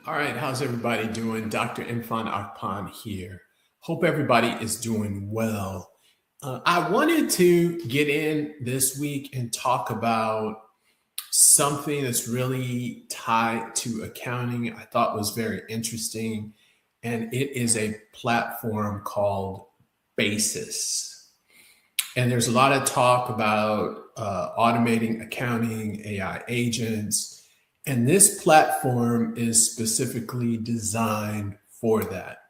All right, how's everybody doing? Dr. Irfan Akpan here. Hope everybody is doing well. I wanted to get in this week and talk about something that's really tied to accounting. I thought was very interesting, and it is a platform called Basis. And there's a lot of talk about automating accounting, AI agents, and this platform is specifically designed for that.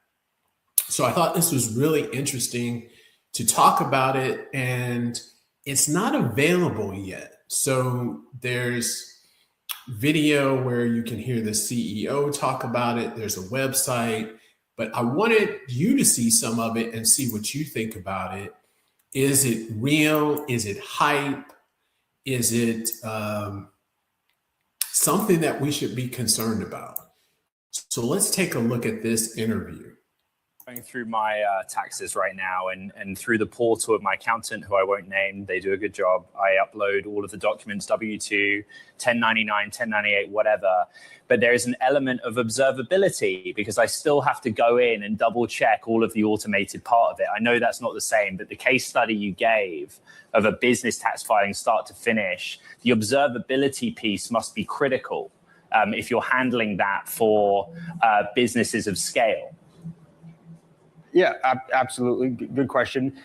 So I thought this was really interesting to talk about it, and it's not available yet. So there's video where you can hear the CEO talk about it. There's a website, but I wanted you to see some of it and see what you think about it. Is it real? Is it hype? Is it something that we should be concerned about? So let's take a look at this interview. Going through my taxes right now and through the portal of my accountant, who I won't name, they do a good job. I upload all of the documents, W-2, 1099, 1098, whatever. But there is an element of observability because I still have to go in and double check all of the automated part of it. I know that's not the same, but the case study you gave of a business tax filing start to finish, the observability piece must be critical if you're handling that for businesses of scale. Yeah, absolutely. Good question.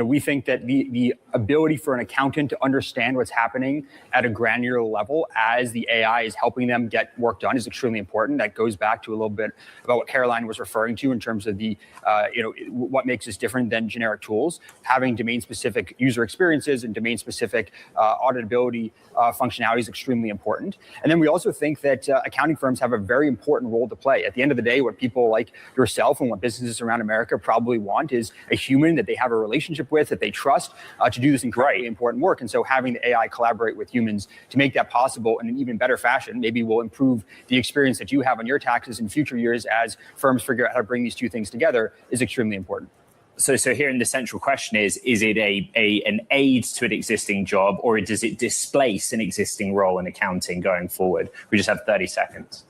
We think that the ability for an accountant to understand what's happening at a granular level as the AI is helping them get work done is extremely important. That goes back to a little bit about what Caroline was referring to in terms of the, what makes us different than generic tools. Having domain-specific user experiences and domain-specific auditability functionality is extremely important. And then we also think that accounting firms have a very important role to play. At the end of the day, what people like yourself and what businesses around America probably want is a human that they have a relationship with, that they trust to do this incredibly important work. And so having the AI collaborate with humans to make that possible in an even better fashion, maybe will improve the experience that you have on your taxes in future years as firms figure out how to bring these two things together, is extremely important. So here in the central question is it an aid to an existing job, or does it displace an existing role in accounting going forward? We just have 30 seconds.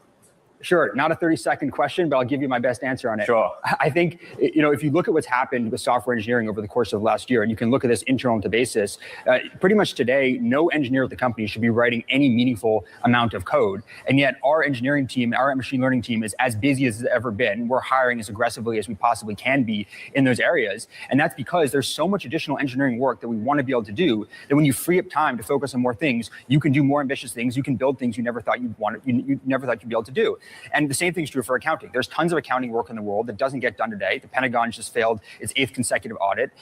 Sure, not a 30-second question, but I'll give you my best answer on it. Sure. I think, if you look at what's happened with software engineering over the course of last year, and you can look at this internal to Basis, pretty much today, no engineer at the company should be writing any meaningful amount of code. And yet our engineering team, our machine learning team is as busy as it's ever been. We're hiring as aggressively as we possibly can be in those areas. And that's because there's so much additional engineering work that we want to be able to do that when you free up time to focus on more things, you can do more ambitious things. You can build things you never thought you never thought you'd be able to do. And the same thing's true for accounting. There's tons of accounting work in the world that doesn't get done today. The Pentagon just failed its 8th consecutive audit.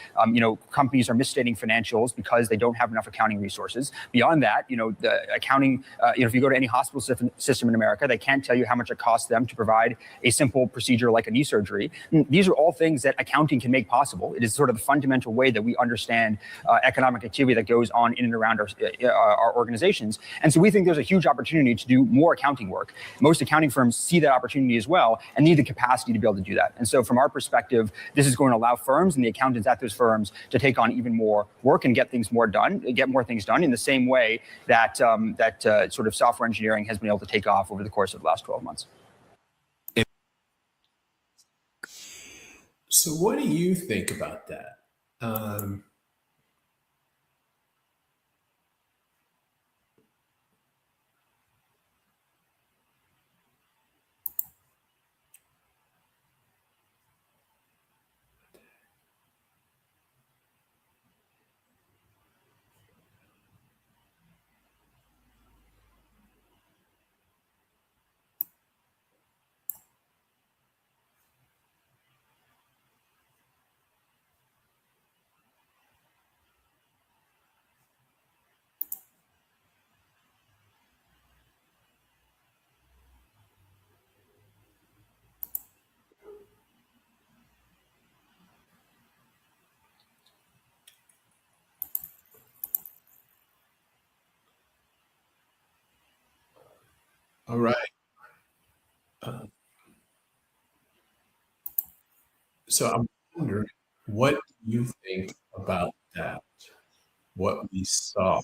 Companies are misstating financials because they don't have enough accounting resources. Beyond that, the accounting, if you go to any hospital system in America, they can't tell you how much it costs them to provide a simple procedure like a knee surgery. These are all things that accounting can make possible. It is sort of the fundamental way that we understand economic activity that goes on in and around our organizations. And so we think there's a huge opportunity to do more accounting work. Most accounting firms see that opportunity as well and need the capacity to be able to do that. And so from our perspective, this is going to allow firms and the accountants at those firms to take on even more work and get more things done in the same way that sort of software engineering has been able to take off over the course of the last 12 months. So what do you think about that? All right. So I'm wondering, what do you think about that? What we saw?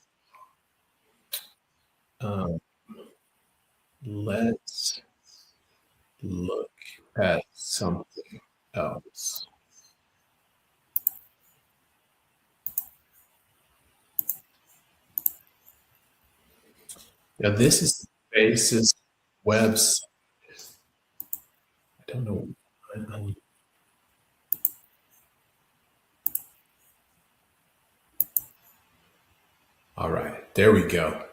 Let's look at something else. Now, this is the basis website. I don't know. All right, there we go.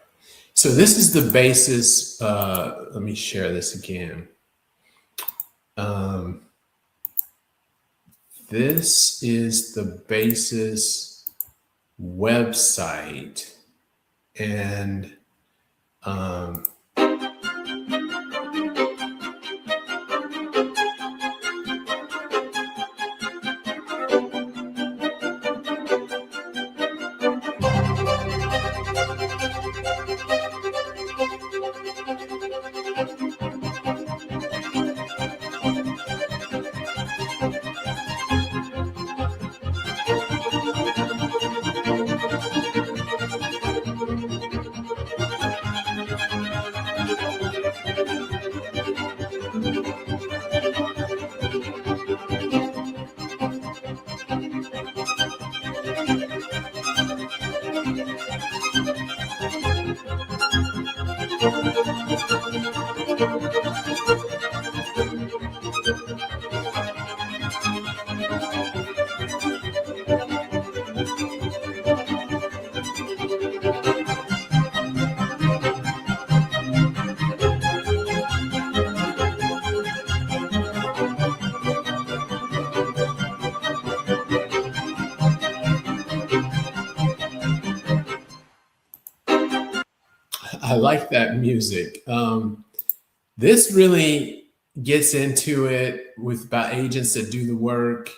So this is the basis. Let me share this again. This is the basis website, and I like that music. This really gets into it with about agents that do the work.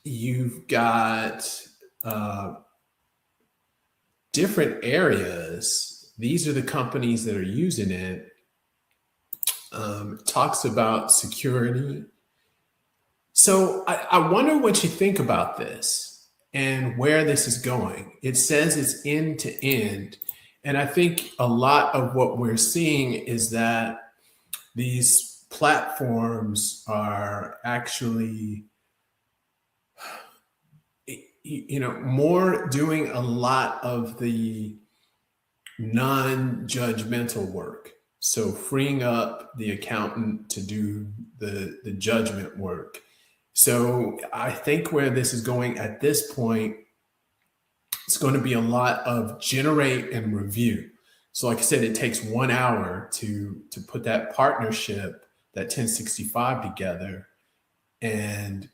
You've got different areas. These are the companies that are using it. It talks about security. So I wonder what you think about this and where this is going. It says it's end to end. And I think a lot of what we're seeing is that these platforms are actually, more doing a lot of the non-judgmental work. So freeing up the accountant to do the judgment work. So I think where this is going at this point, it's going to be a lot of generate and review. So like I said, it takes 1 hour to put that partnership, that 1065 together, and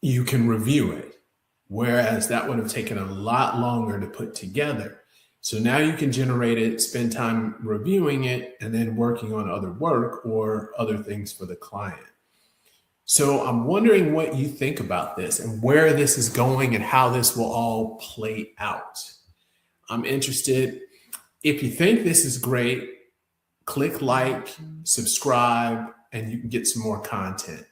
you can review it. Whereas that would have taken a lot longer to put together. So now you can generate it, spend time reviewing it, and then working on other work or other things for the client. So I'm wondering what you think about this and where this is going and how this will all play out. I'm interested. If you think this is great, click like, subscribe, and you can get some more content.